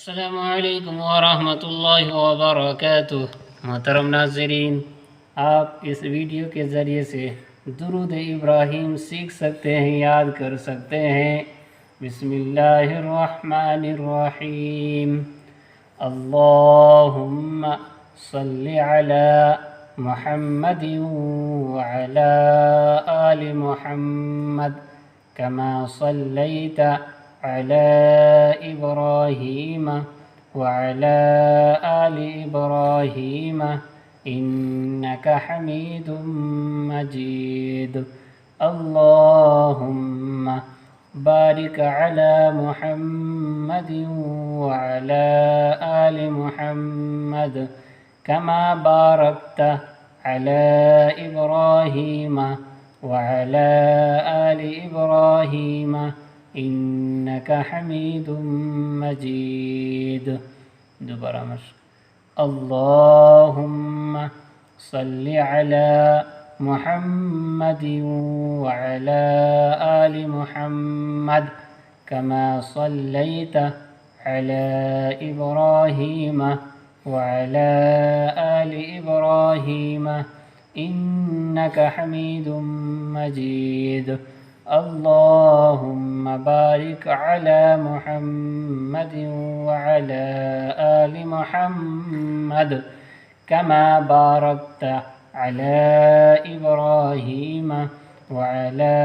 अस्सलामुअलैकुम वरहमतुल्लाहि वबरकातुह। मोहतरम नाज़रीन, आप इस वीडियो के ज़रिए से दुरूद इब्राहीम सीख सकते हैं, याद कर सकते हैं। बिस्मिल्लाहिर्रहमानिर्रहीम। अल्लाहुम्मा सल्लि अला मुहम्मदिन व अला आलि मुहम्मद कमा सल्लैता अला इब्राहीम व अला आलि इब्राहीम इन्नका हमीदुम मजीद। अल्लाहुम्मा बारिक अला मुहम्मदिन व अला आलि मुहम्मद कमा बारकता अला इब्राहीम व अला आलि इब्राहीम इन्नका हमीदुम मजीद। दोबारा अल्लाहुम्मा सल्लि अला मुहम्मदिन व अला आलि मुहम्मद कमा सल्लैता अला इब्राहीम व अला आलि इब्राहीम इन्नका हमीदुम मजीद। अल्लाहुम्मा बारिक अला मुहम्मदिन व अला आलि मुहम्मद कमा बारकता अला इब्राहीम व अला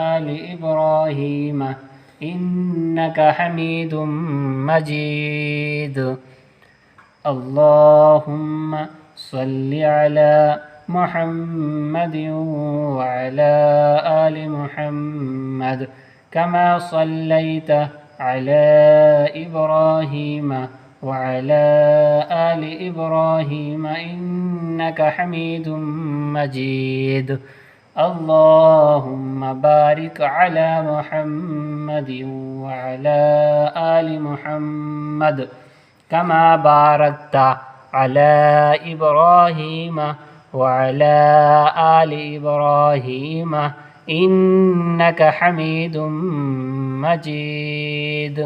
आलि इब्राहीम इन्नका हमीदुम मजीद। अल्लाहुम्मा सल्लि अला मुहम्मदिन व अला आलि मुहम्मद कमा सल्लैता अला इब्राहीम व अला आलि इब्राहीम इन्नका हमीदुम मजीद। अल्लाहुम्मा बारिक अला मुहम्मदिन व अला आलि मुहम्मद कमा बारकता अला इब्राहीम व अला आलि इब्राहीम इन्नका हमीदुम मजीद।